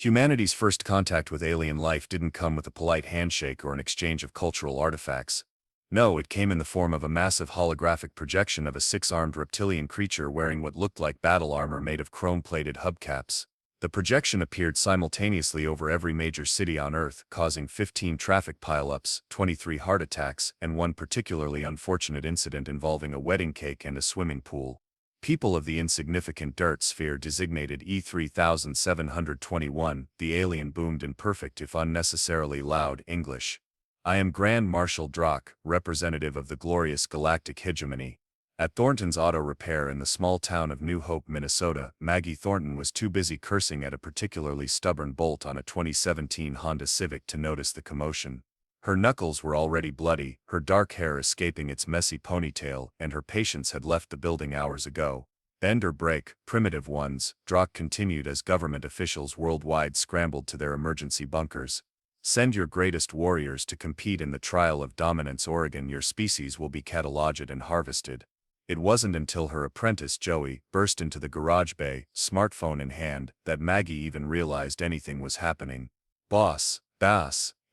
Humanity's first contact with alien life didn't come with a polite handshake or an exchange of cultural artifacts. No, it came in the form of a massive holographic projection of a six-armed reptilian creature wearing what looked like battle armor made of chrome-plated hubcaps. The projection appeared simultaneously over every major city on Earth, causing 15 traffic pileups, 23 heart attacks, and one particularly unfortunate incident involving a wedding cake and a swimming pool. People of the insignificant dirt sphere designated E3721, the alien boomed in perfect if unnecessarily loud English. I am Grand Marshal Drock, representative of the glorious galactic hegemony. At Thornton's auto repair in the small town of New Hope, Minnesota, Maggie Thornton was too busy cursing at a particularly stubborn bolt on a 2017 Honda Civic to notice the commotion. Her knuckles were already bloody, her dark hair escaping its messy ponytail, and her patients had left the building hours ago. Bend or break, primitive ones, Drock continued as government officials worldwide scrambled to their emergency bunkers. Send your greatest warriors to compete in the trial of dominance. Oregon, your species will be cataloged and harvested. It wasn't until her apprentice Joey burst into the garage bay, smartphone in hand, that Maggie even realized anything was happening. Boss,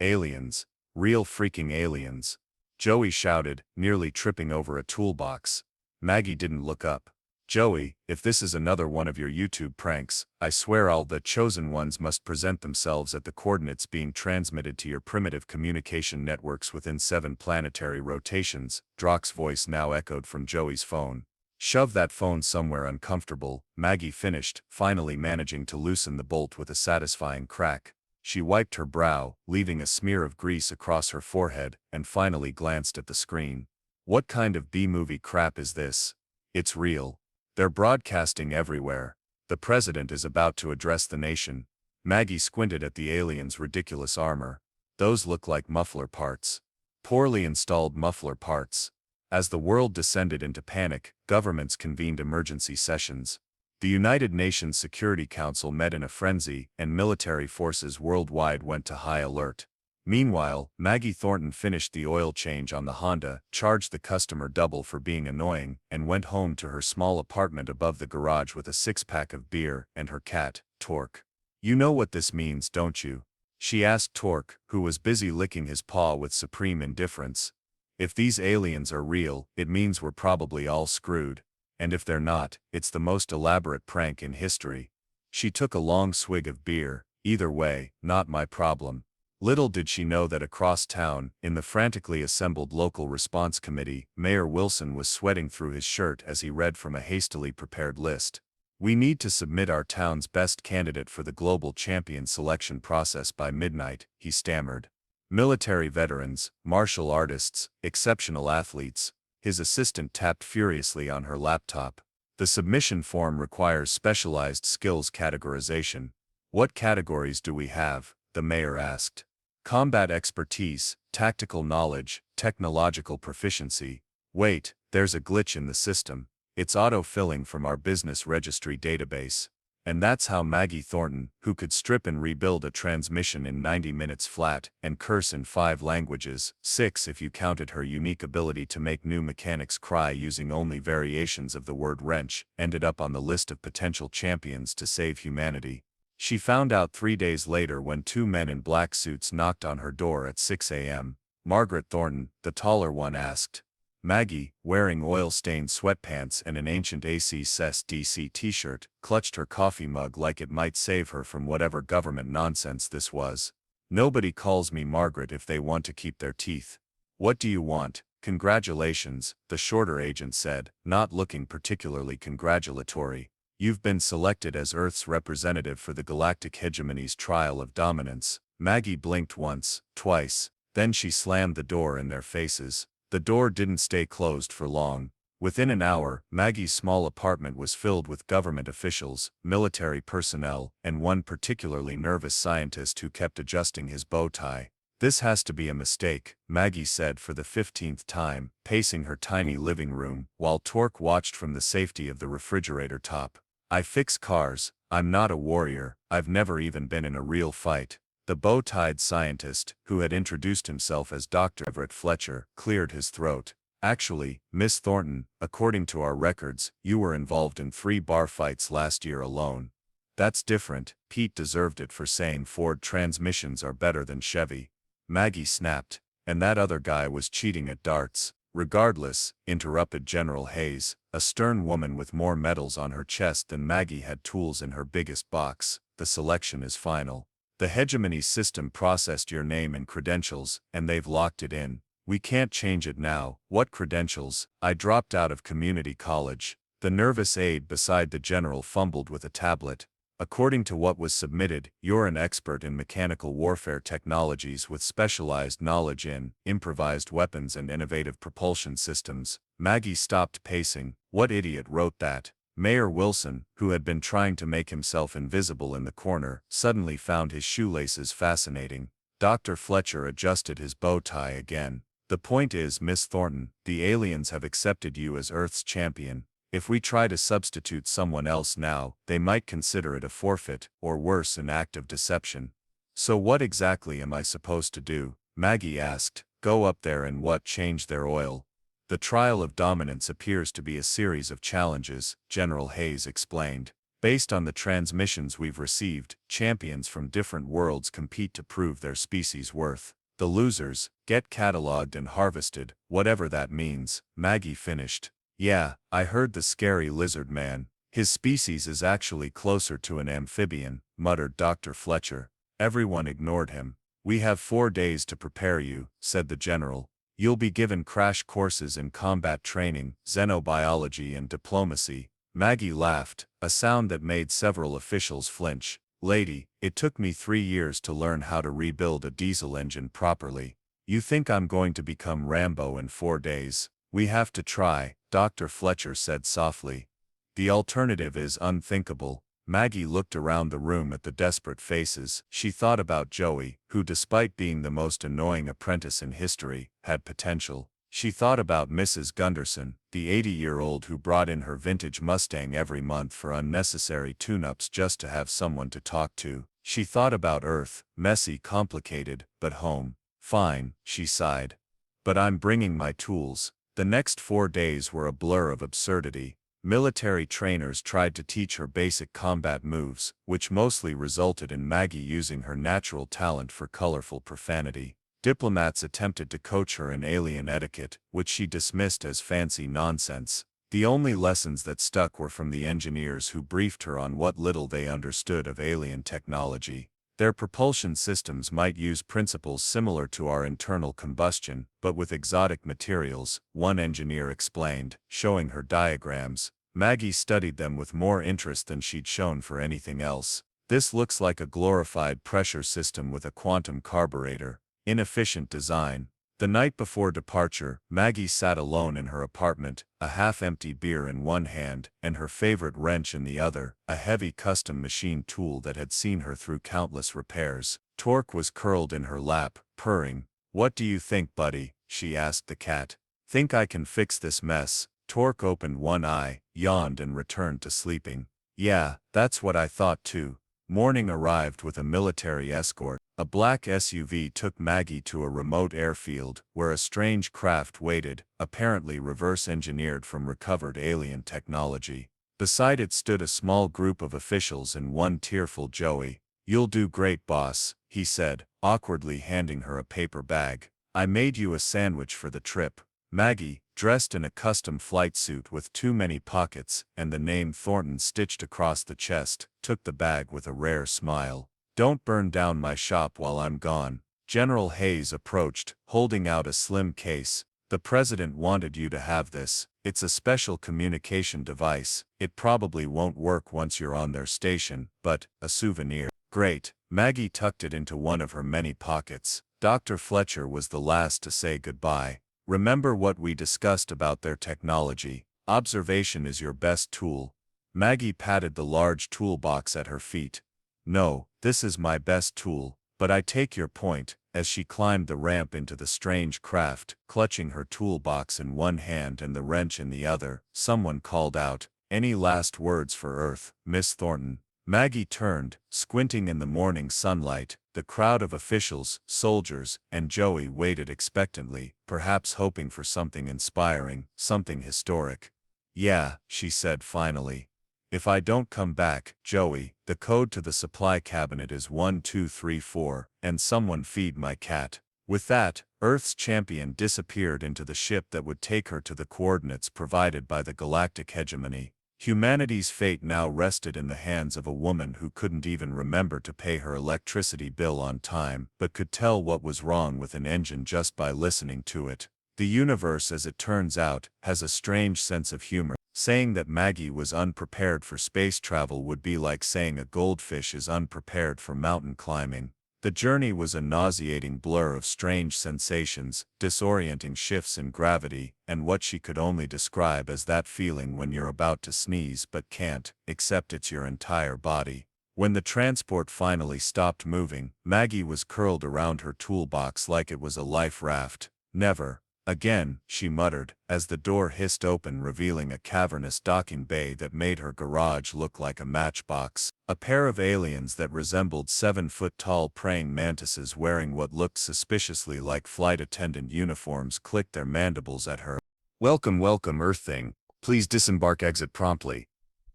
aliens. Real freaking aliens. Joey shouted, nearly tripping over a toolbox. Maggie didn't look up. Joey, if this is another one of your YouTube pranks, I swear all the chosen ones must present themselves at the coordinates being transmitted to your primitive communication networks within 7 planetary rotations. Drock's voice now echoed from Joey's phone. Shove that phone somewhere uncomfortable, Maggie finished, finally managing to loosen the bolt with a satisfying crack. She wiped her brow, leaving a smear of grease across her forehead, and finally glanced at the screen. What kind of B-movie crap is this? It's real. They're broadcasting everywhere. The president is about to address the nation. Maggie squinted at the alien's ridiculous armor. Those look like muffler parts. Poorly installed muffler parts. As the world descended into panic, governments convened emergency sessions. The United Nations Security Council met in a frenzy, and military forces worldwide went to high alert. Meanwhile, Maggie Thornton finished the oil change on the Honda, charged the customer double for being annoying, and went home to her small apartment above the garage with a 6-pack of beer and her cat, Torque. You know what this means, don't you? She asked Torque, who was busy licking his paw with supreme indifference. If these aliens are real, it means we're probably all screwed. And if they're not, it's the most elaborate prank in history. She took a long swig of beer. Either way, not my problem. Little did she know that across town, in the frantically assembled local response committee, Mayor Wilson was sweating through his shirt as he read from a hastily prepared list. We need to submit our town's best candidate for the global champion selection process by midnight, he stammered. Military veterans, martial artists, exceptional athletes. His assistant tapped furiously on her laptop. The submission form requires specialized skills categorization. What categories do we have? The mayor asked. Combat expertise, tactical knowledge, technological proficiency. Wait, there's a glitch in the system. It's auto-filling from our business registry database. And that's how Maggie Thornton, who could strip and rebuild a transmission in 90 minutes flat, and curse in 5 languages, 6 if you counted her unique ability to make new mechanics cry using only variations of the word wrench, ended up on the list of potential champions to save humanity. She found out 3 days later when 2 men in black suits knocked on her door at 6 a.m. Margaret Thornton, the taller one, asked. Maggie, wearing oil-stained sweatpants and an ancient ACS/DC t-shirt, clutched her coffee mug like it might save her from whatever government nonsense this was. Nobody calls me Margaret if they want to keep their teeth. What do you want? Congratulations, the shorter agent said, not looking particularly congratulatory. You've been selected as Earth's representative for the galactic hegemony's trial of dominance. Maggie blinked once, twice, then she slammed the door in their faces. The door didn't stay closed for long. Within an hour, Maggie's small apartment was filled with government officials, military personnel, and one particularly nervous scientist who kept adjusting his bow tie. This has to be a mistake, Maggie said for the 15th time, pacing her tiny living room, while Torque watched from the safety of the refrigerator top. I fix cars. I'm not a warrior. I've never even been in a real fight. The bow-tied scientist, who had introduced himself as Dr. Everett Fletcher, cleared his throat. Actually, Miss Thornton, according to our records, you were involved in 3 bar fights last year alone. That's different. Pete deserved it for saying Ford transmissions are better than Chevy. Maggie snapped. And that other guy was cheating at darts. Regardless, interrupted General Hayes, a stern woman with more medals on her chest than Maggie had tools in her biggest box. The selection is final. The hegemony system processed your name and credentials, and they've locked it in. We can't change it now. What credentials? I dropped out of community college. The nervous aide beside the general fumbled with a tablet. According to what was submitted, you're an expert in mechanical warfare technologies with specialized knowledge in improvised weapons and innovative propulsion systems. Maggie stopped pacing. What idiot wrote that? Mayor Wilson, who had been trying to make himself invisible in the corner, suddenly found his shoelaces fascinating. Dr. Fletcher adjusted his bow tie again. The point is, Miss Thornton, the aliens have accepted you as Earth's champion. If we try to substitute someone else now, they might consider it a forfeit, or worse, an act of deception. So what exactly am I supposed to do? Maggie asked. Go up there and what? Change their oil? The trial of dominance appears to be a series of challenges, General Hayes explained. Based on the transmissions we've received, champions from different worlds compete to prove their species' worth. The losers get cataloged and harvested, whatever that means. Maggie finished. Yeah, I heard the scary lizard man. His species is actually closer to an amphibian, muttered Dr. Fletcher. Everyone ignored him. We have 4 days to prepare you, said the general. You'll be given crash courses in combat training, xenobiology and diplomacy. Maggie laughed, a sound that made several officials flinch. Lady, it took me 3 years to learn how to rebuild a diesel engine properly. You think I'm going to become Rambo in 4 days? We have to try, Dr. Fletcher said softly. The alternative is unthinkable. Maggie looked around the room at the desperate faces. She thought about Joey, who despite being the most annoying apprentice in history, had potential. She thought about Mrs. Gunderson, the 80-year-old who brought in her vintage Mustang every month for unnecessary tune-ups just to have someone to talk to. She thought about Earth, messy, complicated, but home. Fine, she sighed. But I'm bringing my tools. The next 4 days were a blur of absurdity. Military trainers tried to teach her basic combat moves, which mostly resulted in Maggie using her natural talent for colorful profanity. Diplomats attempted to coach her in alien etiquette, which she dismissed as fancy nonsense. The only lessons that stuck were from the engineers who briefed her on what little they understood of alien technology. Their propulsion systems might use principles similar to our internal combustion, but with exotic materials, one engineer explained, showing her diagrams. Maggie studied them with more interest than she'd shown for anything else. This looks like a glorified pressure system with a quantum carburetor. Inefficient design. The night before departure, Maggie sat alone in her apartment, a half-empty beer in one hand and her favorite wrench in the other, a heavy custom machine tool that had seen her through countless repairs. Torque was curled in her lap, purring. What do you think, buddy? She asked the cat. Think I can fix this mess? Torque opened one eye, yawned and returned to sleeping. Yeah, that's what I thought too. Morning arrived with a military escort. A black SUV took Maggie to a remote airfield, where a strange craft waited, apparently reverse-engineered from recovered alien technology. Beside it stood a small group of officials and one tearful Joey. You'll do great, boss, he said, awkwardly handing her a paper bag. I made you a sandwich for the trip. Maggie, dressed in a custom flight suit with too many pockets and the name Thornton stitched across the chest, took the bag with a rare smile. Don't burn down my shop while I'm gone. General Hayes approached, holding out a slim case. The president wanted you to have this. It's a special communication device. It probably won't work once you're on their station, but a souvenir. Great. Maggie tucked it into one of her many pockets. Dr. Fletcher was the last to say goodbye. Remember what we discussed about their technology. Observation is your best tool. Maggie patted the large toolbox at her feet. No, this is my best tool, but I take your point. As she climbed the ramp into the strange craft, clutching her toolbox in one hand and the wrench in the other, someone called out, "Any last words for Earth, Miss Thornton?" Maggie turned, squinting in the morning sunlight. The crowd of officials, soldiers, and Joey waited expectantly, perhaps hoping for something inspiring, something historic. Yeah, she said finally. If I don't come back, Joey, the code to the supply cabinet is 1234, and someone feed my cat. With that, Earth's champion disappeared into the ship that would take her to the coordinates provided by the galactic hegemony. Humanity's fate now rested in the hands of a woman who couldn't even remember to pay her electricity bill on time, but could tell what was wrong with an engine just by listening to it. The universe, as it turns out, has a strange sense of humor. Saying that Maggie was unprepared for space travel would be like saying a goldfish is unprepared for mountain climbing. The journey was a nauseating blur of strange sensations, disorienting shifts in gravity, and what she could only describe as that feeling when you're about to sneeze but can't, except it's your entire body. When the transport finally stopped moving, Maggie was curled around her toolbox like it was a life raft. Never again, she muttered, as the door hissed open, revealing a cavernous docking bay that made her garage look like a matchbox. A pair of aliens that resembled 7-foot-tall praying mantises wearing what looked suspiciously like flight attendant uniforms clicked their mandibles at her. Welcome, welcome, Earth thing. Please disembark, exit promptly.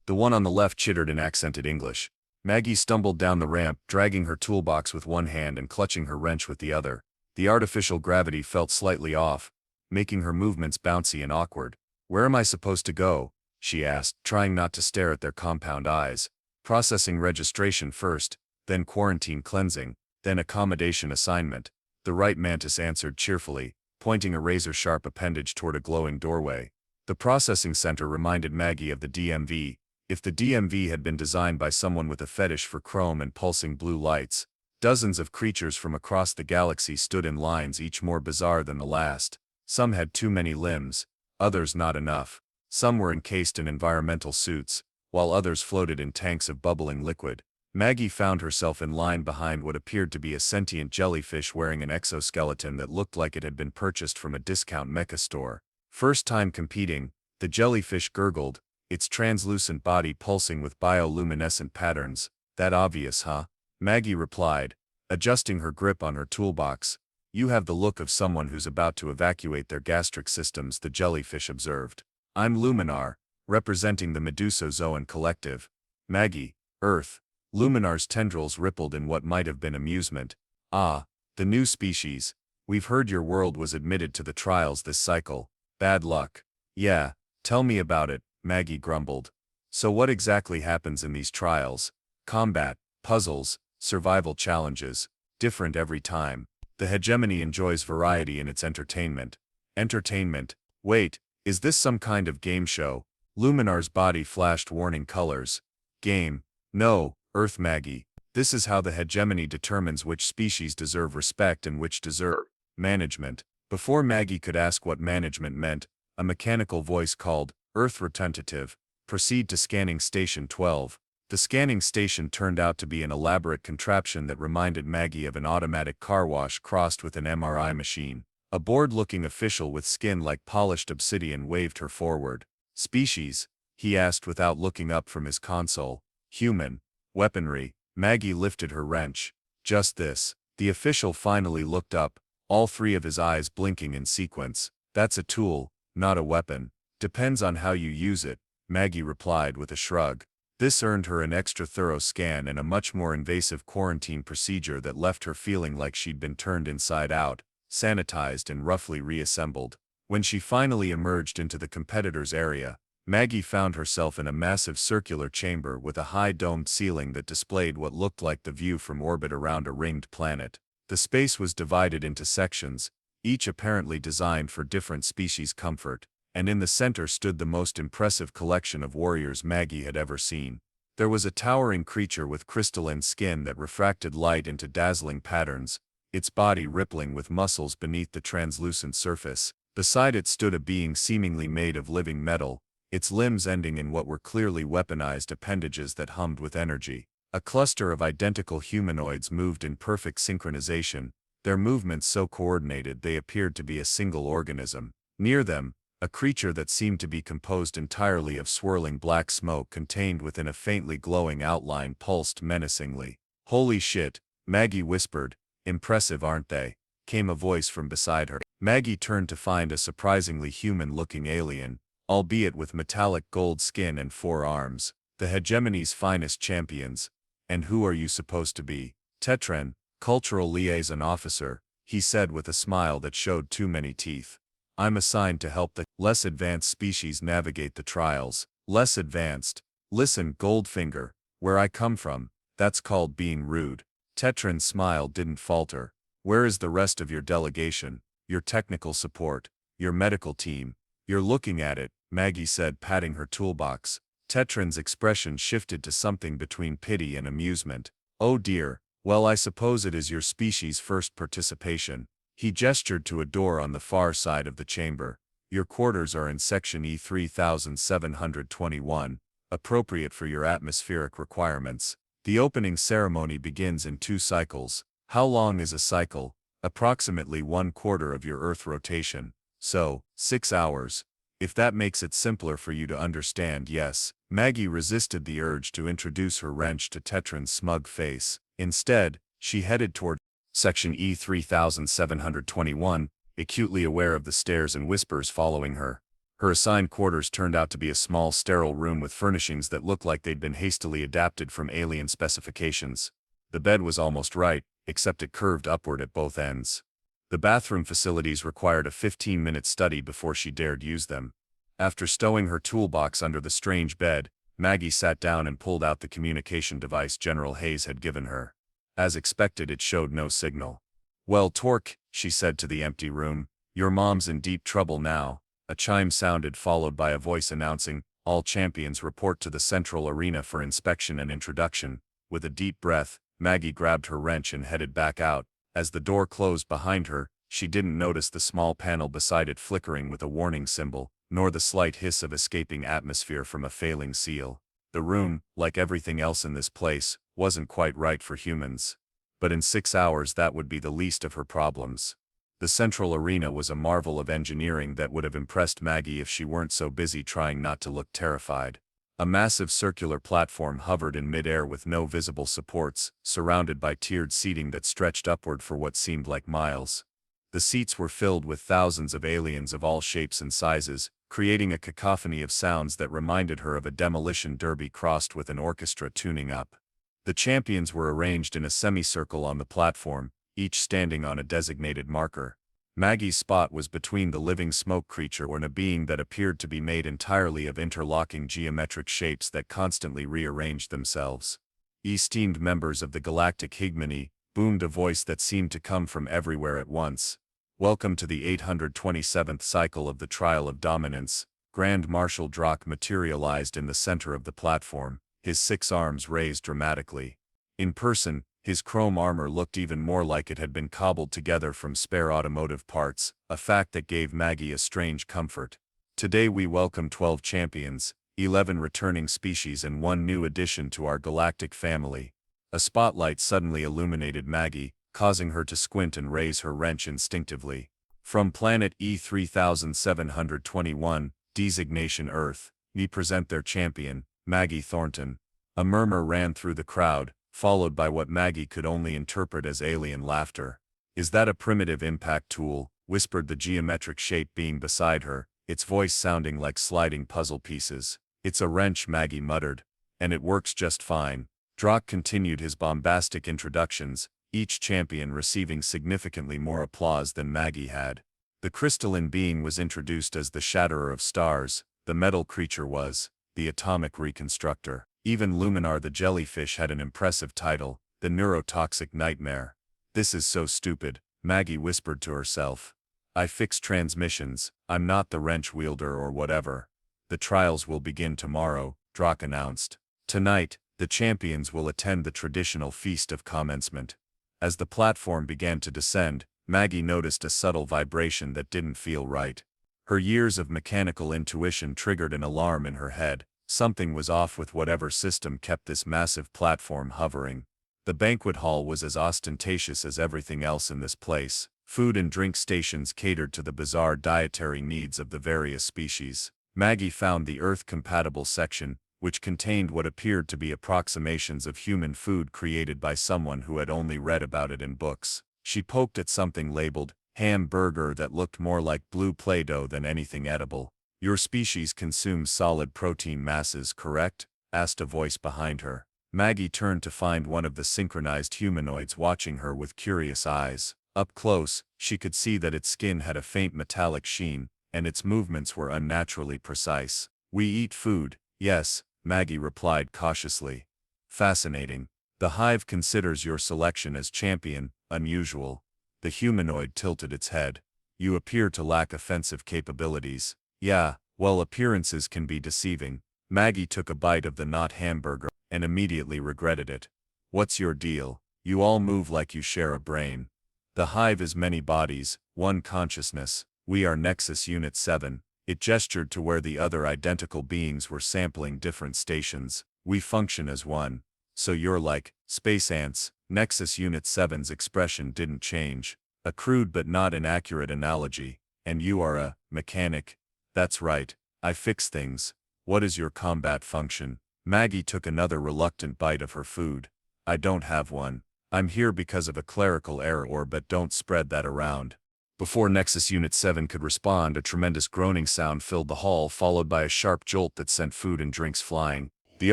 The one on the left chittered in accented English. Maggie stumbled down the ramp, dragging her toolbox with one hand and clutching her wrench with the other. The artificial gravity felt slightly off, making her movements bouncy and awkward. Where am I supposed to go? She asked, trying not to stare at their compound eyes. Processing registration first, then quarantine cleansing, then accommodation assignment. The right mantis answered cheerfully, pointing a razor-sharp appendage toward a glowing doorway. The processing center reminded Maggie of the DMV. If the DMV had been designed by someone with a fetish for chrome and pulsing blue lights, dozens of creatures from across the galaxy stood in lines, each more bizarre than the last. Some had too many limbs, others not enough. Some were encased in environmental suits, while others floated in tanks of bubbling liquid. Maggie found herself in line behind what appeared to be a sentient jellyfish wearing an exoskeleton that looked like it had been purchased from a discount mecha store. First time competing, the jellyfish gurgled, its translucent body pulsing with bioluminescent patterns. That obvious, huh? Maggie replied, adjusting her grip on her toolbox. You have the look of someone who's about to evacuate their gastric systems, the jellyfish observed. I'm Luminar, representing the Medusozoan collective. Maggie, Earth. Luminar's tendrils rippled in what might have been amusement. Ah, the new species. We've heard your world was admitted to the trials this cycle. Bad luck. Yeah, tell me about it, Maggie grumbled. So what exactly happens in these trials? Combat, puzzles, survival challenges. Different every time. The hegemony enjoys variety in its entertainment. Entertainment? Wait, is this some kind of game show? Luminar's body flashed warning colors. Game? No, Earth Maggie. This is how the hegemony determines which species deserve respect and which deserve management. Before Maggie could ask what management meant, a mechanical voice called, Earth Representative, proceed to scanning station 12. The scanning station turned out to be an elaborate contraption that reminded Maggie of an automatic car wash crossed with an MRI machine. A bored-looking official with skin like polished obsidian waved her forward. Species? He asked without looking up from his console. Human. Weaponry. Maggie lifted her wrench. Just this. The official finally looked up, all three of his eyes blinking in sequence. That's a tool, not a weapon. Depends on how you use it, Maggie replied with a shrug. This earned her an extra thorough scan and a much more invasive quarantine procedure that left her feeling like she'd been turned inside out, sanitized and roughly reassembled. When she finally emerged into the competitor's area, Maggie found herself in a massive circular chamber with a high domed ceiling that displayed what looked like the view from orbit around a ringed planet. The space was divided into sections, each apparently designed for different species' comfort, and in the center stood the most impressive collection of warriors Maggie had ever seen. There was a towering creature with crystalline skin that refracted light into dazzling patterns, its body rippling with muscles beneath the translucent surface. Beside it stood a being seemingly made of living metal, its limbs ending in what were clearly weaponized appendages that hummed with energy. A cluster of identical humanoids moved in perfect synchronization, their movements so coordinated they appeared to be a single organism. Near them, a creature that seemed to be composed entirely of swirling black smoke contained within a faintly glowing outline pulsed menacingly. Holy shit, Maggie whispered. Impressive, aren't they? Came a voice from beside her. Maggie turned to find a surprisingly human-looking alien, albeit with metallic gold skin and 4 arms. The hegemony's finest champions. And who are you supposed to be? Tetran, cultural liaison officer, he said with a smile that showed too many teeth. I'm assigned to help the less advanced species navigate the trials. Less advanced? Listen, Goldfinger, where I come from, that's called being rude. Tetran's smile didn't falter. Where is the rest of your delegation? Your technical support? Your medical team? You're looking at it, Maggie said, patting her toolbox. Tetran's expression shifted to something between pity and amusement. Oh dear, well I suppose it is your species' first participation. He gestured to a door on the far side of the chamber. Your quarters are in section E3721, appropriate for your atmospheric requirements. The opening ceremony begins in 2 cycles. How long is a cycle? Approximately 1/4 of your Earth rotation. So, 6 hours. If that makes it simpler for you to understand, yes. Maggie resisted the urge to introduce her wrench to Tetran's smug face. Instead, she headed toward section E3721, acutely aware of the stares and whispers following her. Her assigned quarters turned out to be a small sterile room with furnishings that looked like they'd been hastily adapted from alien specifications. The bed was almost right, except it curved upward at both ends. The bathroom facilities required a 15-minute study before she dared use them. After stowing her toolbox under the strange bed, Maggie sat down and pulled out the communication device General Hayes had given her. As expected, it showed no signal. Well, Torque, she said to the empty room, your mom's in deep trouble now. A chime sounded, followed by a voice announcing, all champions report to the central arena for inspection and introduction. With a deep breath, Maggie grabbed her wrench and headed back out. As the door closed behind her, she didn't notice the small panel beside it flickering with a warning symbol, nor the slight hiss of escaping atmosphere from a failing seal. The room, like everything else in this place, wasn't quite right for humans. But in 6 hours that would be the least of her problems. The central arena was a marvel of engineering that would have impressed Maggie if she weren't so busy trying not to look terrified. A massive circular platform hovered in mid-air with no visible supports, surrounded by tiered seating that stretched upward for what seemed like miles. The seats were filled with thousands of aliens of all shapes and sizes, creating a cacophony of sounds that reminded her of a demolition derby crossed with an orchestra tuning up. The champions were arranged in a semicircle on the platform, each standing on a designated marker. Maggie's spot was between the living smoke creature and a being that appeared to be made entirely of interlocking geometric shapes that constantly rearranged themselves. Esteemed members of the Galactic Hegemony, boomed a voice that seemed to come from everywhere at once. Welcome to the 827th cycle of the Trial of Dominance. Grand Marshal Drak materialized in the center of the platform, his 6 arms raised dramatically. In person, his chrome armor looked even more like it had been cobbled together from spare automotive parts, a fact that gave Maggie a strange comfort. Today we welcome 12 champions, 11 returning species and 1 new addition to our galactic family. A spotlight suddenly illuminated Maggie, causing her to squint and raise her wrench instinctively. From planet E3721, designation Earth, we present their champion, Maggie Thornton. A murmur ran through the crowd, followed by what Maggie could only interpret as alien laughter. Is that a primitive impact tool? Whispered the geometric shape being beside her, its voice sounding like sliding puzzle pieces. It's a wrench, Maggie muttered. And it works just fine. Drak continued his bombastic introductions, each champion receiving significantly more applause than Maggie had. The crystalline being was introduced as the Shatterer of Stars, the metal creature was the Atomic Reconstructor. Even Luminar the jellyfish had an impressive title, the Neurotoxic Nightmare. This is so stupid, Maggie whispered to herself. I fix transmissions, I'm not the wrench wielder or whatever. The trials will begin tomorrow, Drak announced. Tonight, the champions will attend the traditional feast of commencement. As the platform began to descend, Maggie noticed a subtle vibration that didn't feel right. Her years of mechanical intuition triggered an alarm in her head. Something was off with whatever system kept this massive platform hovering. The banquet hall was as ostentatious as everything else in this place. Food and drink stations catered to the bizarre dietary needs of the various species. Maggie found the Earth-compatible section, which contained what appeared to be approximations of human food created by someone who had only read about it in books. She poked at something labeled hamburger that looked more like blue Play-Doh than anything edible. Your species consumes solid protein masses, correct? asked a voice behind her. Maggie turned to find one of the synchronized humanoids watching her with curious eyes. Up close, she could see that its skin had a faint metallic sheen, and its movements were unnaturally precise. "We eat food, yes," Maggie replied cautiously. "Fascinating. The hive considers your selection as champion, unusual." The humanoid tilted its head. "You appear to lack offensive capabilities." "Yeah, well, appearances can be deceiving." Maggie took a bite of the not hamburger and immediately regretted it. "What's your deal? You all move like you share a brain." "The hive is many bodies, one consciousness. We are Nexus Unit 7. It gestured to where the other identical beings were sampling different stations. "We function as one. So you're like space ants." Nexus Unit 7's expression didn't change. "A crude but not inaccurate analogy. And you are a mechanic." "That's right. I fix things. What is your combat function?" Maggie took another reluctant bite of her food. "I don't have one. I'm here because of a clerical error, but don't spread that around." Before Nexus Unit 7 could respond, a tremendous groaning sound filled the hall, followed by a sharp jolt that sent food and drinks flying. The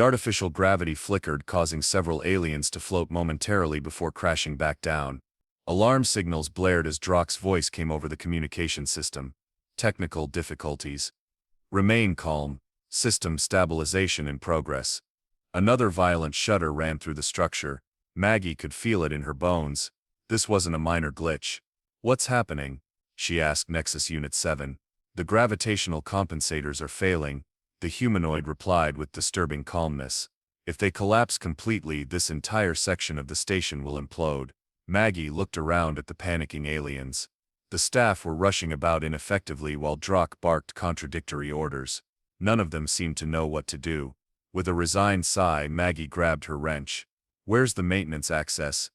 artificial gravity flickered, causing several aliens to float momentarily before crashing back down. Alarm signals blared as Drock's voice came over the communication system. "Technical difficulties. Remain calm. System stabilization in progress." Another violent shudder ran through the structure. Maggie could feel it in her bones. This wasn't a minor glitch. "What's happening?" she asked Nexus Unit 7. "The gravitational compensators are failing," the humanoid replied with disturbing calmness. "If they collapse completely, this entire section of the station will implode." Maggie looked around at the panicking aliens. The staff were rushing about ineffectively while Drock barked contradictory orders. None of them seemed to know what to do. With a resigned sigh, Maggie grabbed her wrench. "Where's the maintenance access?"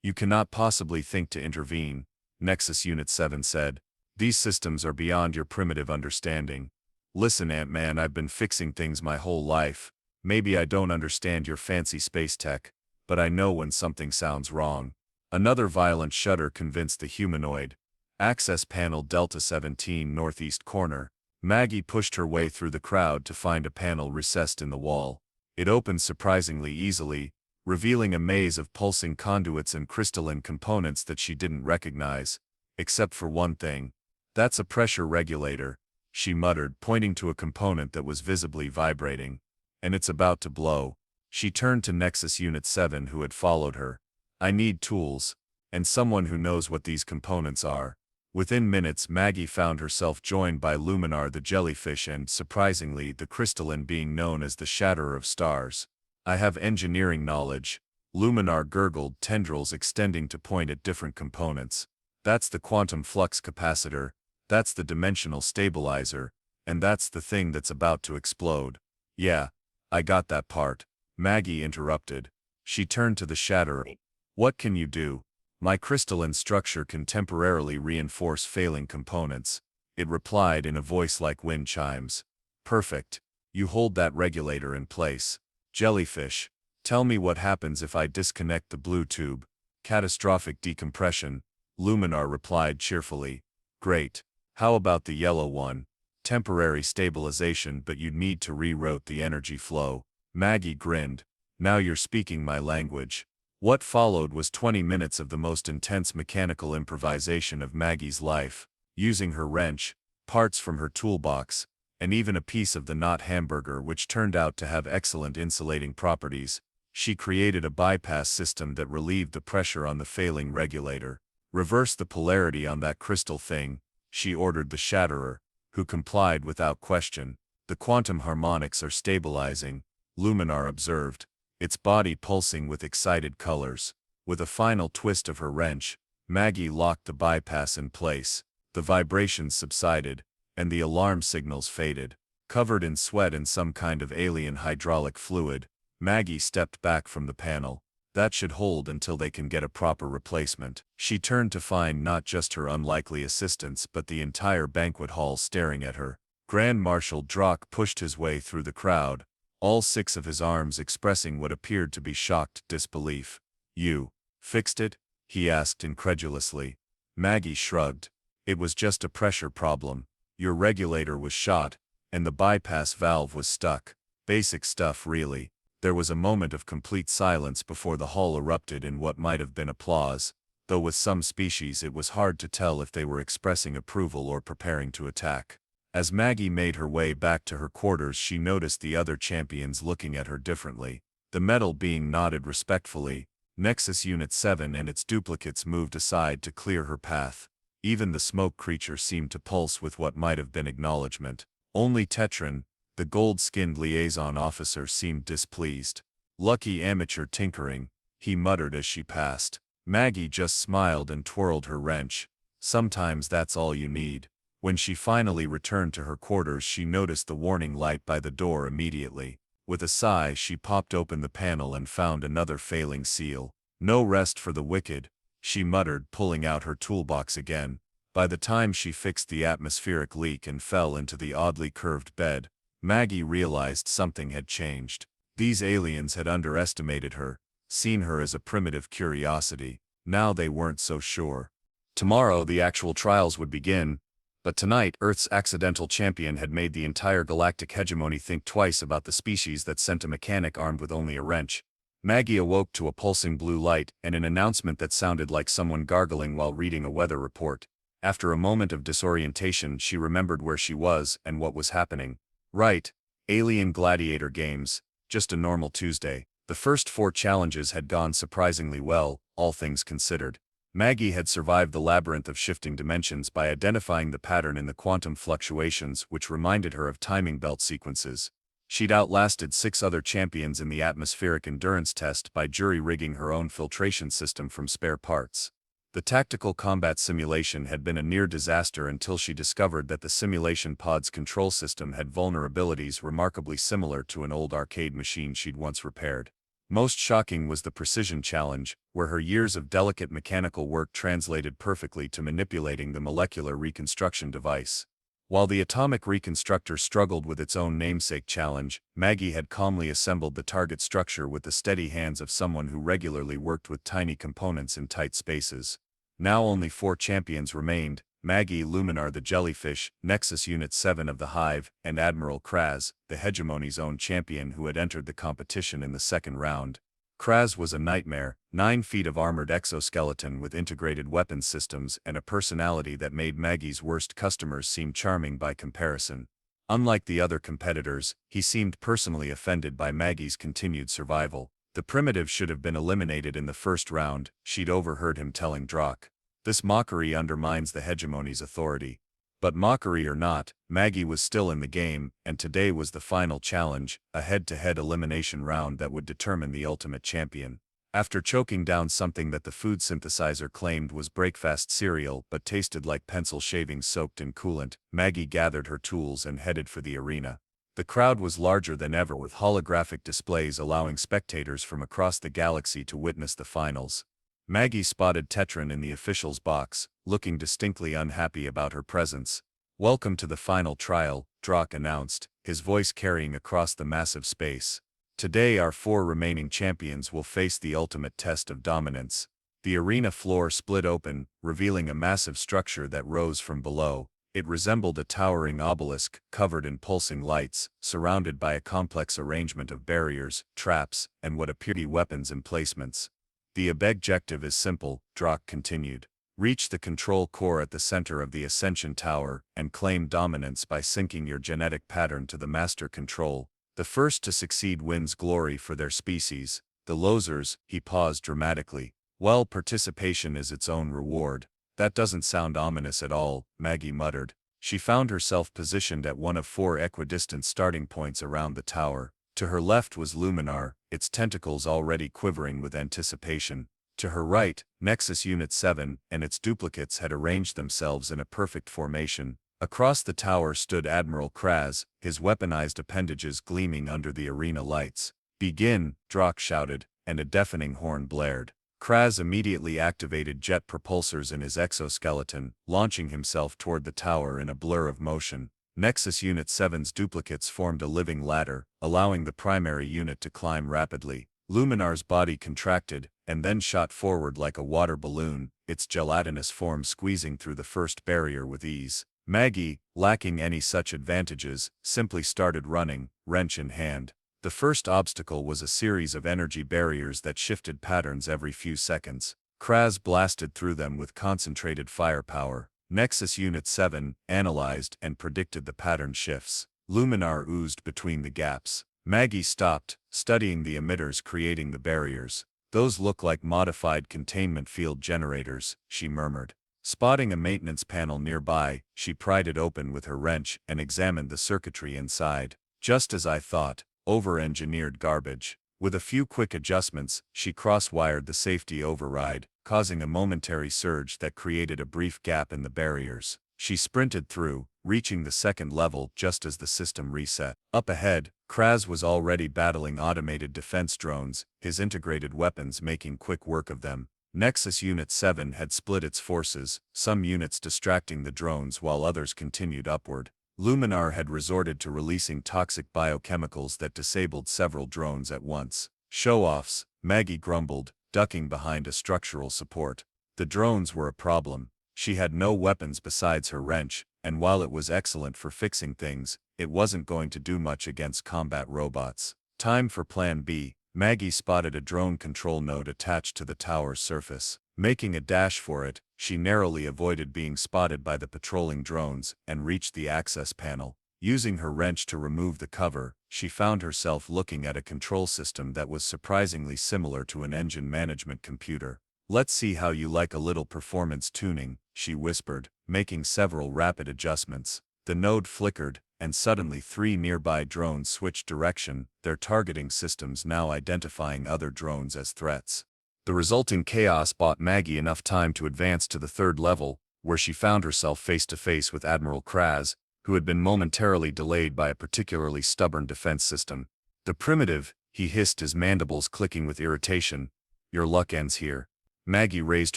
"You cannot possibly think to intervene," Nexus Unit 7 said. "These systems are beyond your primitive understanding." "Listen, Ant-Man, I've been fixing things my whole life. Maybe I don't understand your fancy space tech, but I know when something sounds wrong." Another violent shudder convinced the humanoid. "Access panel Delta 17 northeast corner." Maggie pushed her way through the crowd to find a panel recessed in the wall. It opened surprisingly easily, revealing a maze of pulsing conduits and crystalline components that she didn't recognize. Except for one thing. "That's a pressure regulator," she muttered, pointing to a component that was visibly vibrating. "And it's about to blow." She turned to Nexus Unit 7, who had followed her. "I need tools. And someone who knows what these components are." Within minutes, Maggie found herself joined by Luminar the jellyfish and, surprisingly, the crystalline being known as the Shatterer of Stars. "I have engineering knowledge," Luminar gurgled, tendrils extending to point at different components. "That's the quantum flux capacitor, that's the dimensional stabilizer, and that's the thing that's about to explode." "Yeah, I got that part," Maggie interrupted. She turned to the Shatterer. "What can you do?" "My crystalline structure can temporarily reinforce failing components," it replied in a voice like wind chimes. "Perfect. You hold that regulator in place." "Jellyfish, tell me what happens if I disconnect the blue tube." "Catastrophic decompression," Luminar replied cheerfully. "Great. How about the yellow one?" "Temporary stabilization, but you'd need to reroute the energy flow." Maggie grinned. "Now you're speaking my language." What followed was 20 minutes of the most intense mechanical improvisation of Maggie's life. Using her wrench, parts from her toolbox, and even a piece of the not hamburger, which turned out to have excellent insulating properties, she created a bypass system that relieved the pressure on the failing regulator. "Reverse the polarity on that crystal thing," she ordered the Shatterer, who complied without question. "The quantum harmonics are stabilizing," Luminar observed, its body pulsing with excited colors. With a final twist of her wrench, Maggie locked the bypass in place. The vibrations subsided, and the alarm signals faded. Covered in sweat and some kind of alien hydraulic fluid, Maggie stepped back from the panel. That should hold until they can get a proper replacement. She turned to find not just her unlikely assistants but the entire banquet hall staring at her. Grand Marshal Drock pushed his way through the crowd, all 6 of his arms expressing what appeared to be shocked disbelief. "You fixed it?" he asked incredulously. Maggie shrugged. "It was just a pressure problem. Your regulator was shot, and the bypass valve was stuck." Basic stuff really. There was a moment of complete silence before the hall erupted in what might have been applause, though with some species it was hard to tell if they were expressing approval or preparing to attack. As Maggie made her way back to her quarters, she noticed the other champions looking at her differently. The metal being nodded respectfully, Nexus Unit 7 and its duplicates moved aside to clear her path. Even the smoke creature seemed to pulse with what might have been acknowledgement. Only Tetran, the gold-skinned liaison officer, seemed displeased. "Lucky amateur tinkering," he muttered as she passed. Maggie just smiled and twirled her wrench. Sometimes that's all you need. When she finally returned to her quarters, she noticed the warning light by the door immediately. With a sigh, she popped open the panel and found another failing seal. "No rest for the wicked," she muttered, pulling out her toolbox again. By the time she fixed the atmospheric leak and fell into the oddly curved bed, Maggie realized something had changed. These aliens had underestimated her, seen her as a primitive curiosity. Now they weren't so sure. Tomorrow the actual trials would begin, but tonight Earth's accidental champion had made the entire galactic hegemony think twice about the species that sent a mechanic armed with only a wrench. Maggie awoke to a pulsing blue light and an announcement that sounded like someone gargling while reading a weather report. After a moment of disorientation, she remembered where she was and what was happening. Right, Alien Gladiator Games, just a normal Tuesday. The first 4 challenges had gone surprisingly well, all things considered. Maggie had survived the labyrinth of shifting dimensions by identifying the pattern in the quantum fluctuations, which reminded her of timing belt sequences. She'd outlasted 6 other champions in the atmospheric endurance test by jury-rigging her own filtration system from spare parts. The tactical combat simulation had been a near disaster until she discovered that the simulation pod's control system had vulnerabilities remarkably similar to an old arcade machine she'd once repaired. Most shocking was the precision challenge, where her years of delicate mechanical work translated perfectly to manipulating the molecular reconstruction device. While the atomic reconstructor struggled with its own namesake challenge, Maggie had calmly assembled the target structure with the steady hands of someone who regularly worked with tiny components in tight spaces. Now only 4 champions remained: Maggie, Luminar the jellyfish, Nexus Unit 7 of the Hive, and Admiral Kraz, the hegemony's own champion who had entered the competition in the second round. Kraz was a nightmare, 9 feet of armored exoskeleton with integrated weapons systems and a personality that made Maggie's worst customers seem charming by comparison. Unlike the other competitors, he seemed personally offended by Maggie's continued survival. The primitive should have been eliminated in the first round, she'd overheard him telling Drak. This mockery undermines the hegemony's authority. But mockery or not, Maggie was still in the game, and today was the final challenge, a head-to-head elimination round that would determine the ultimate champion. After choking down something that the food synthesizer claimed was breakfast cereal but tasted like pencil shavings soaked in coolant, Maggie gathered her tools and headed for the arena. The crowd was larger than ever, with holographic displays allowing spectators from across the galaxy to witness the finals. Maggie spotted Tetran in the officials' box, looking distinctly unhappy about her presence. "Welcome to the final trial," Drak announced, his voice carrying across the massive space. "Today our 4 remaining champions will face the ultimate test of dominance." The arena floor split open, revealing a massive structure that rose from below. It resembled a towering obelisk, covered in pulsing lights, surrounded by a complex arrangement of barriers, traps, and what appeared to be weapons emplacements. "The objective is simple," Drak continued. "Reach the control core at the center of the Ascension Tower, and claim dominance by syncing your genetic pattern to the master control. The first to succeed wins glory for their species. The losers," he paused dramatically, "well, participation is its own reward." "That doesn't sound ominous at all," Maggie muttered. She found herself positioned at one of 4 equidistant starting points around the tower. To her left was Luminar, its tentacles already quivering with anticipation. To her right, Nexus Unit 7 and its duplicates had arranged themselves in a perfect formation. Across the tower stood Admiral Kraz, his weaponized appendages gleaming under the arena lights. "Begin," Drak shouted, and a deafening horn blared. Kraz immediately activated jet propulsors in his exoskeleton, launching himself toward the tower in a blur of motion. Nexus Unit 7's duplicates formed a living ladder, allowing the primary unit to climb rapidly. Luminar's body contracted, and then shot forward like a water balloon, its gelatinous form squeezing through the first barrier with ease. Maggie, lacking any such advantages, simply started running, wrench in hand. The first obstacle was a series of energy barriers that shifted patterns every few seconds. Kraz blasted through them with concentrated firepower. Nexus Unit 7 analyzed and predicted the pattern shifts. Luminar oozed between the gaps. Maggie stopped, studying the emitters creating the barriers. "Those look like modified containment field generators," she murmured. Spotting a maintenance panel nearby, she pried it open with her wrench and examined the circuitry inside. "Just as I thought, over-engineered garbage." With a few quick adjustments, she cross-wired the safety override, causing a momentary surge that created a brief gap in the barriers. She sprinted through, reaching the second level just as the system reset. Up ahead, Kraz was already battling automated defense drones, his integrated weapons making quick work of them. Nexus Unit 7 had split its forces, some units distracting the drones while others continued upward. Luminar had resorted to releasing toxic biochemicals that disabled several drones at once. "Show-offs," Maggie grumbled, ducking behind a structural support. The drones were a problem. She had no weapons besides her wrench, and while it was excellent for fixing things, it wasn't going to do much against combat robots. Time for Plan B. Maggie spotted a drone control node attached to the tower's surface. Making a dash for it, she narrowly avoided being spotted by the patrolling drones and reached the access panel. Using her wrench to remove the cover, she found herself looking at a control system that was surprisingly similar to an engine management computer. "Let's see how you like a little performance tuning," she whispered, making several rapid adjustments. The node flickered, and suddenly 3 nearby drones switched direction, their targeting systems now identifying other drones as threats. The resulting chaos bought Maggie enough time to advance to the third level, where she found herself face to face with Admiral Kraz, who had been momentarily delayed by a particularly stubborn defense system. "The primitive," he hissed, his mandibles clicking with irritation. "Your luck ends here." Maggie raised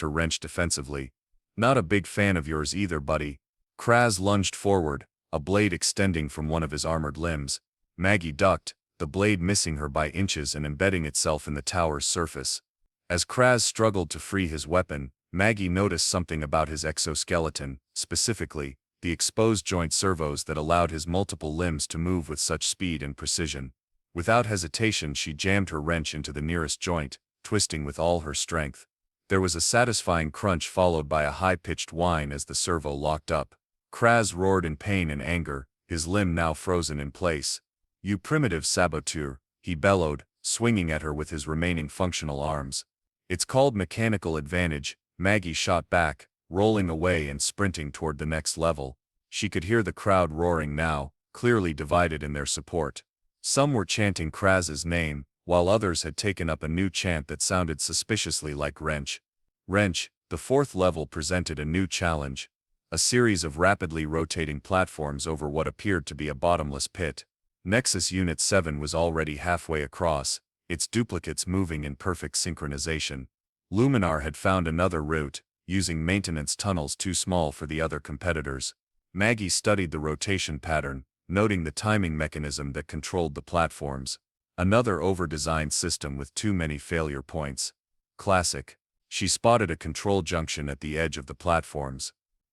her wrench defensively. "Not a big fan of yours either, buddy." Kraz lunged forward, a blade extending from one of his armored limbs. Maggie ducked, the blade missing her by inches and embedding itself in the tower's surface. As Kraz struggled to free his weapon, Maggie noticed something about his exoskeleton, specifically, the exposed joint servos that allowed his multiple limbs to move with such speed and precision. Without hesitation, she jammed her wrench into the nearest joint, twisting with all her strength. There was a satisfying crunch followed by a high-pitched whine as the servo locked up. Kraz roared in pain and anger, his limb now frozen in place. "You primitive saboteur," he bellowed, swinging at her with his remaining functional arms. "It's called mechanical advantage," Maggie shot back, rolling away and sprinting toward the next level. She could hear the crowd roaring now, clearly divided in their support. Some were chanting Kraz's name, while others had taken up a new chant that sounded suspiciously like wrench. Wrench, the fourth level presented a new challenge. A series of rapidly rotating platforms over what appeared to be a bottomless pit. Nexus Unit 7 was already halfway across, its duplicates moving in perfect synchronization. Luminar had found another route, using maintenance tunnels too small for the other competitors. Maggie studied the rotation pattern, noting the timing mechanism that controlled the platforms. Another over-designed system with too many failure points. Classic. She spotted a control junction at the edge of the platforms.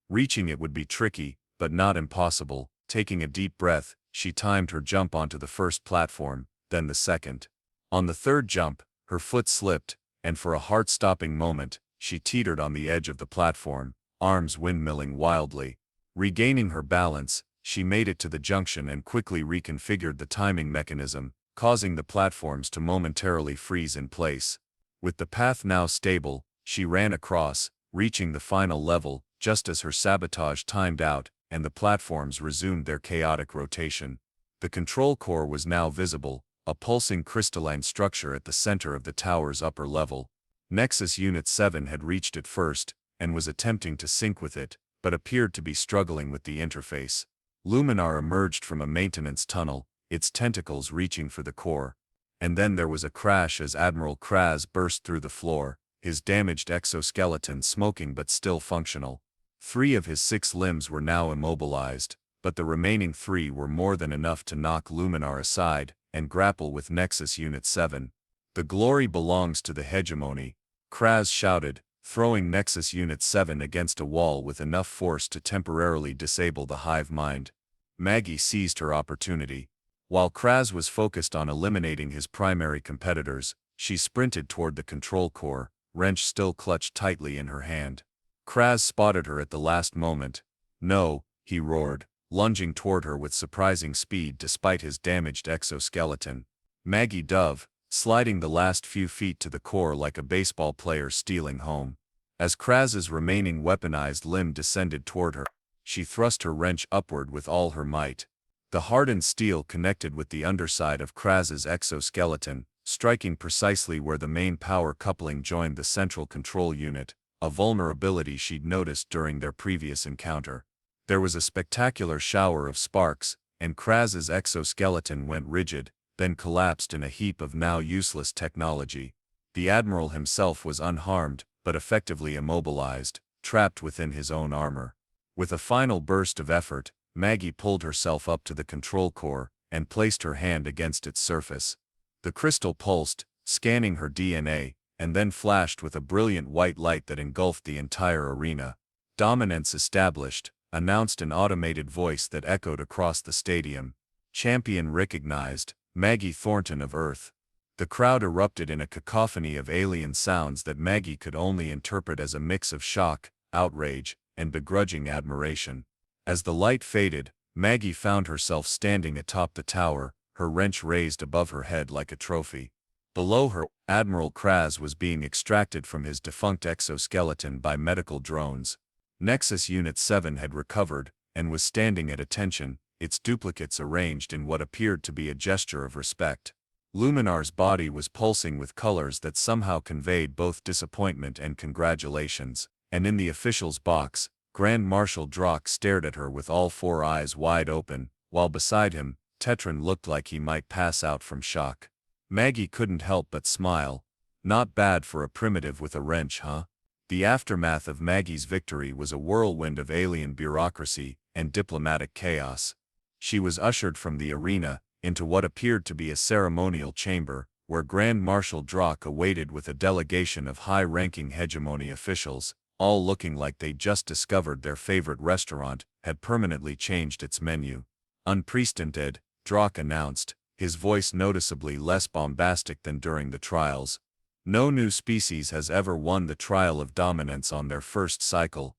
Reaching it would be tricky, but not impossible. Taking a deep breath, she timed her jump onto the first platform, then the second. On the third jump, her foot slipped, and for a heart-stopping moment, she teetered on the edge of the platform, arms windmilling wildly. Regaining her balance, she made it to the junction and quickly reconfigured the timing mechanism, causing the platforms to momentarily freeze in place. With the path now stable, she ran across, reaching the final level, just as her sabotage timed out, and the platforms resumed their chaotic rotation. The control core was now visible, a pulsing crystalline structure at the center of the tower's upper level. Nexus Unit 7 had reached it first, and was attempting to sync with it, but appeared to be struggling with the interface. Luminar emerged from a maintenance tunnel, its tentacles reaching for the core. And then there was a crash as Admiral Kraz burst through the floor, his damaged exoskeleton smoking but still functional. 3 of his 6 limbs were now immobilized, but the remaining 3 were more than enough to knock Luminar aside and grapple with Nexus Unit 7. "The glory belongs to the hegemony," Kraz shouted, throwing Nexus Unit 7 against a wall with enough force to temporarily disable the hive mind. Maggie seized her opportunity. While Kraz was focused on eliminating his primary competitors, she sprinted toward the control core, wrench still clutched tightly in her hand. Kraz spotted her at the last moment. "No," he roared, lunging toward her with surprising speed despite his damaged exoskeleton. Maggie dove, sliding the last few feet to the core like a baseball player stealing home. As Kraz's remaining weaponized limb descended toward her, she thrust her wrench upward with all her might. The hardened steel connected with the underside of Kraz's exoskeleton, striking precisely where the main power coupling joined the central control unit, a vulnerability she'd noticed during their previous encounter. There was a spectacular shower of sparks, and Kraz's exoskeleton went rigid, then collapsed in a heap of now useless technology. The Admiral himself was unharmed, but effectively immobilized, trapped within his own armor. With a final burst of effort, Maggie pulled herself up to the control core and placed her hand against its surface. The crystal pulsed, scanning her DNA, and then flashed with a brilliant white light that engulfed the entire arena. "Dominance established," announced an automated voice that echoed across the stadium. "Champion recognized, Maggie Thornton of Earth." The crowd erupted in a cacophony of alien sounds that Maggie could only interpret as a mix of shock, outrage, and begrudging admiration. As the light faded, Maggie found herself standing atop the tower, her wrench raised above her head like a trophy. Below her, Admiral Kraz was being extracted from his defunct exoskeleton by medical drones. Nexus Unit 7 had recovered, and was standing at attention, its duplicates arranged in what appeared to be a gesture of respect. Luminar's body was pulsing with colors that somehow conveyed both disappointment and congratulations, and in the official's box, Grand Marshal Drock stared at her with all four eyes wide open, while beside him, Tetran looked like he might pass out from shock. Maggie couldn't help but smile. Not bad for a primitive with a wrench, huh? The aftermath of Maggie's victory was a whirlwind of alien bureaucracy and diplomatic chaos. She was ushered from the arena into what appeared to be a ceremonial chamber, where Grand Marshal Drock awaited with a delegation of high-ranking hegemony officials, all looking like they'd just discovered their favorite restaurant had permanently changed its menu. "Unprecedented," Drock announced, his voice noticeably less bombastic than during the trials. "No new species has ever won the trial of dominance on their first cycle."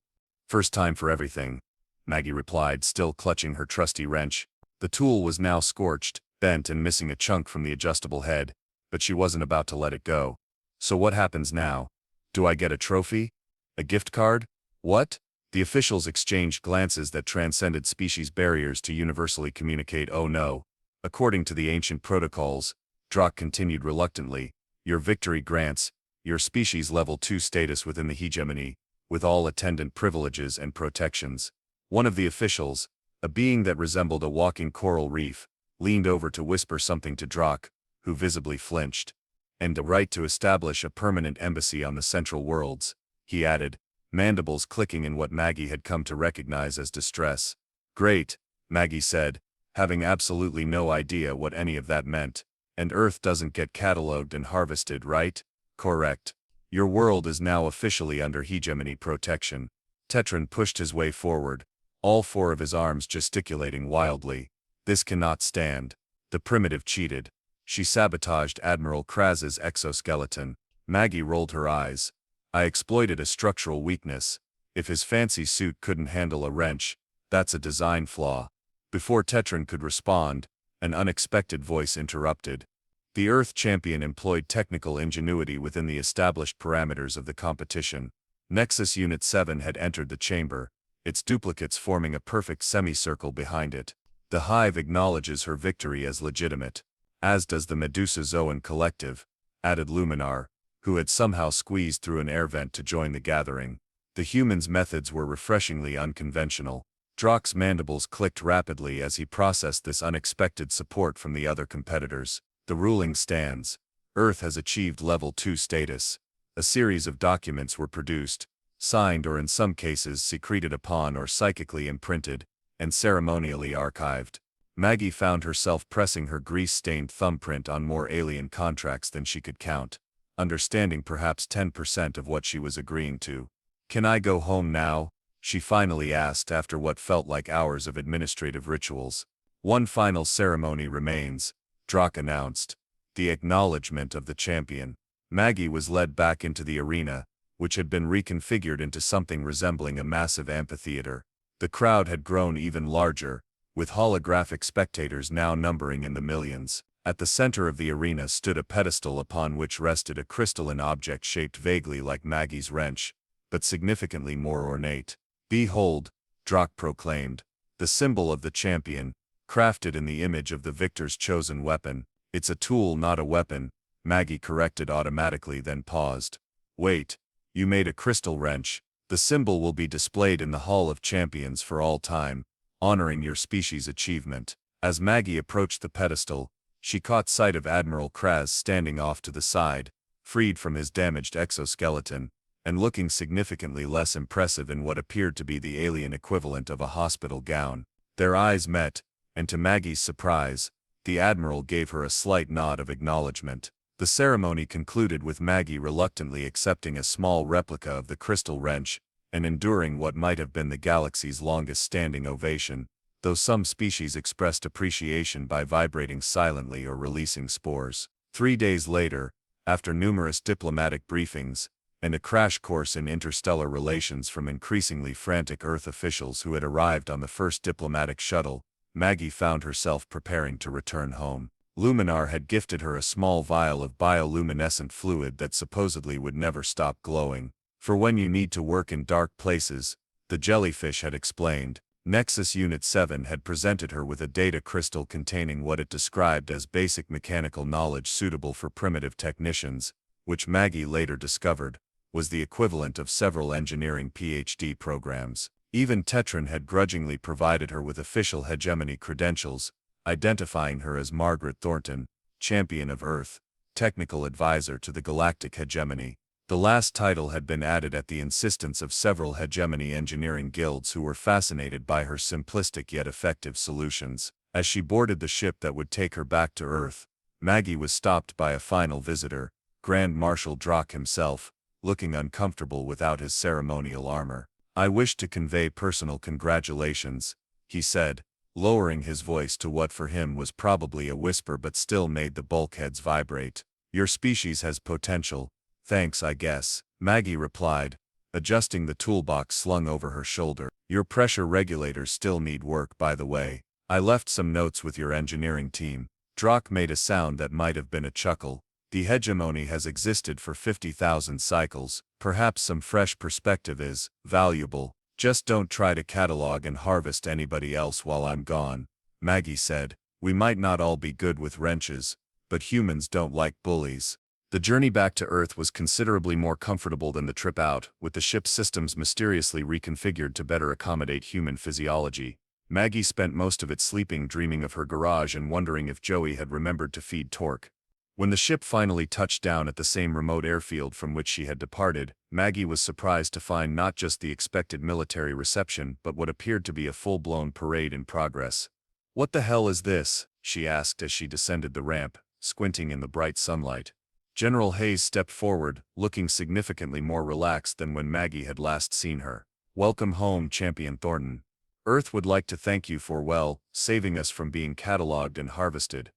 "First time for everything," Maggie replied, still clutching her trusty wrench. The tool was now scorched, bent and missing a chunk from the adjustable head, but she wasn't about to let it go. "So what happens now? Do I get a trophy? A gift card? What?" The officials exchanged glances that transcended species barriers to universally communicate. "Oh no. According to the ancient protocols," Drock continued reluctantly, "your victory grants your species level 2 status within the hegemony, with all attendant privileges and protections." One of the officials, a being that resembled a walking coral reef, leaned over to whisper something to Drock, who visibly flinched. "And the right to establish a permanent embassy on the Central Worlds," he added, mandibles clicking in what Maggie had come to recognize as distress. "Great," Maggie said, having absolutely no idea what any of that meant. "And Earth doesn't get catalogued and harvested, right?" "Correct. Your world is now officially under hegemony protection." Tetran pushed his way forward, all four of his arms gesticulating wildly. "This cannot stand. The primitive cheated. She sabotaged Admiral Kraz's exoskeleton." Maggie rolled her eyes. "I exploited a structural weakness. If his fancy suit couldn't handle a wrench, that's a design flaw." Before Tetran could respond, an unexpected voice interrupted. The Earth champion employed technical ingenuity within the established parameters of the competition. Nexus Unit 7 had entered the chamber, its duplicates forming a perfect semicircle behind it. "The Hive acknowledges her victory as legitimate, as does the Medusa Zoan Collective," added Luminar, who had somehow squeezed through an air vent to join the gathering. The humans' methods were refreshingly unconventional. Drock's mandibles clicked rapidly as he processed this unexpected support from the other competitors. "The ruling stands. Earth has achieved level 2 status." A series of documents were produced, signed or in some cases secreted upon or psychically imprinted, and ceremonially archived. Maggie found herself pressing her grease-stained thumbprint on more alien contracts than she could count. understanding perhaps 10% of what she was agreeing to. "Can I go home now?" she finally asked after what felt like hours of administrative rituals. "One final ceremony remains," Drock announced. The acknowledgement of the champion. Maggie was led back into the arena, which had been reconfigured into something resembling a massive amphitheater. The crowd had grown even larger, with holographic spectators now numbering in the millions. At the center of the arena stood a pedestal upon which rested a crystalline object shaped vaguely like Maggie's wrench, but significantly more ornate. "Behold," Drock proclaimed, "the symbol of the champion, crafted in the image of the victor's chosen weapon." "It's a tool, not a weapon," Maggie corrected automatically, then paused. "Wait, you made a crystal wrench. The symbol will be displayed in the Hall of Champions for all time, honoring your species' achievement." As Maggie approached the pedestal, she caught sight of Admiral Kraz standing off to the side, freed from his damaged exoskeleton, and looking significantly less impressive in what appeared to be the alien equivalent of a hospital gown. Their eyes met, and to Maggie's surprise, the Admiral gave her a slight nod of acknowledgement. The ceremony concluded with Maggie reluctantly accepting a small replica of the crystal wrench, and enduring what might have been the galaxy's longest standing ovation, though some species expressed appreciation by vibrating silently or releasing spores. 3 days later, after numerous diplomatic briefings, and a crash course in interstellar relations from increasingly frantic Earth officials who had arrived on the first diplomatic shuttle, Maggie found herself preparing to return home. Luminar had gifted her a small vial of bioluminescent fluid that supposedly would never stop glowing. "For when you need to work in dark places," the jellyfish had explained. Nexus Unit 7 had presented her with a data crystal containing what it described as basic mechanical knowledge suitable for primitive technicians, which Maggie later discovered was the equivalent of several engineering PhD programs. Even Tetran had grudgingly provided her with official hegemony credentials, identifying her as Margaret Thornton, Champion of Earth, Technical Advisor to the Galactic Hegemony. The last title had been added at the insistence of several hegemony engineering guilds who were fascinated by her simplistic yet effective solutions. As she boarded the ship that would take her back to Earth, Maggie was stopped by a final visitor, Grand Marshal Drock himself, looking uncomfortable without his ceremonial armor. "I wish to convey personal congratulations," he said, lowering his voice to what for him was probably a whisper but still made the bulkheads vibrate. "Your species has potential. Thanks, I guess," Maggie replied, adjusting the toolbox slung over her shoulder. "Your pressure regulators still need work, by the way. I left some notes with your engineering team." Drock made a sound that might have been a chuckle. "The hegemony has existed for 50,000 cycles. Perhaps some fresh perspective is valuable. Just don't try to catalog and harvest anybody else while I'm gone," Maggie said. "We might not all be good with wrenches, but humans don't like bullies." The journey back to Earth was considerably more comfortable than the trip out, with the ship's systems mysteriously reconfigured to better accommodate human physiology. Maggie spent most of it sleeping, dreaming of her garage and wondering if Joey had remembered to feed Torque. When the ship finally touched down at the same remote airfield from which she had departed, Maggie was surprised to find not just the expected military reception but what appeared to be a full-blown parade in progress. "What the hell is this?" she asked as she descended the ramp, squinting in the bright sunlight. General Hayes stepped forward, looking significantly more relaxed than when Maggie had last seen her. "Welcome home, Champion Thornton. Earth would like to thank you for, well, saving us from being cataloged and harvested.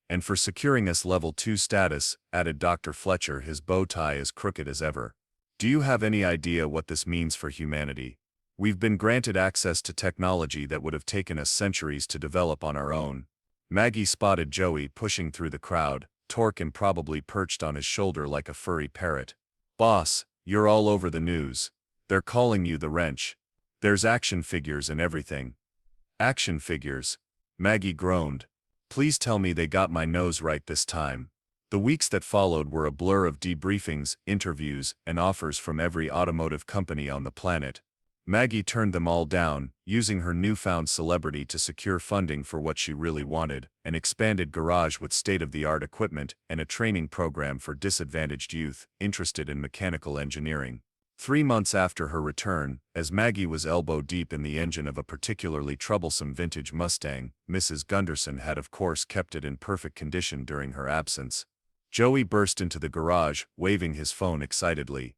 And for securing us level 2 status," added Dr. Fletcher, his bow tie as crooked as ever. "Do you have any idea what this means for humanity? We've been granted access to technology that would have taken us centuries to develop on our own." Maggie spotted Joey pushing through the crowd, Torque improbably perched on his shoulder like a furry parrot. "Boss, you're all over the news. They're calling you the wrench. There's action figures and everything." "Action figures?" Maggie groaned. "Please tell me they got my nose right this time." The weeks that followed were a blur of debriefings, interviews, and offers from every automotive company on the planet. Maggie turned them all down, using her newfound celebrity to secure funding for what she really wanted, an expanded garage with state-of-the-art equipment and a training program for disadvantaged youth interested in mechanical engineering. 3 months after her return, as Maggie was elbow-deep in the engine of a particularly troublesome vintage Mustang, Mrs. Gunderson had of course kept it in perfect condition during her absence. Joey burst into the garage, waving his phone excitedly.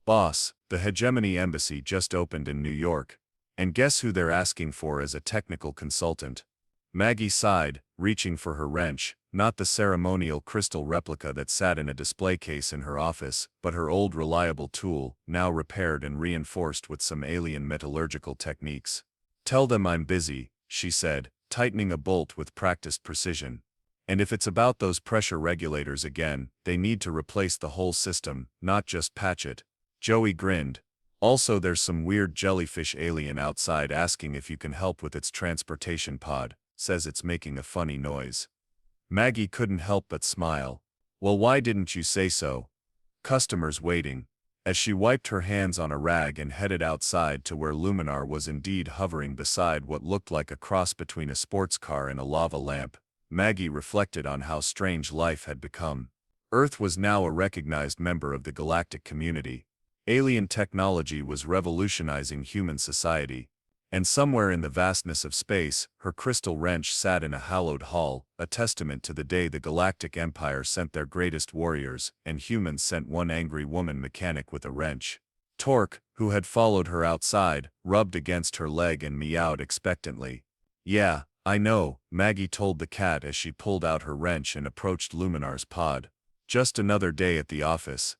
Boss, the Hegemony Embassy just opened in New York. And guess who they're asking for as a technical consultant? Maggie sighed, reaching for her wrench, not the ceremonial crystal replica that sat in a display case in her office, but her old reliable tool, now repaired and reinforced with some alien metallurgical techniques. Tell them I'm busy, she said, tightening a bolt with practiced precision. And if it's about those pressure regulators again, they need to replace the whole system, not just patch it. Joey grinned. Also, there's some weird jellyfish alien outside asking if you can help with its transportation pod, says it's making a funny noise. Maggie couldn't help but smile. Well, why didn't you say so? Customers waiting. As she wiped her hands on a rag and headed outside to where Luminar was indeed hovering beside what looked like a cross between a sports car and a lava lamp, Maggie reflected on how strange life had become. Earth was now a recognized member of the galactic community. Alien technology was revolutionizing human society. And somewhere in the vastness of space, her crystal wrench sat in a hallowed hall, a testament to the day the Galactic Empire sent their greatest warriors, and humans sent one angry woman mechanic with a wrench. Torque, who had followed her outside, rubbed against her leg and meowed expectantly. Yeah, I know, Maggie told the cat as she pulled out her wrench and approached Luminar's pod. Just another day at the office.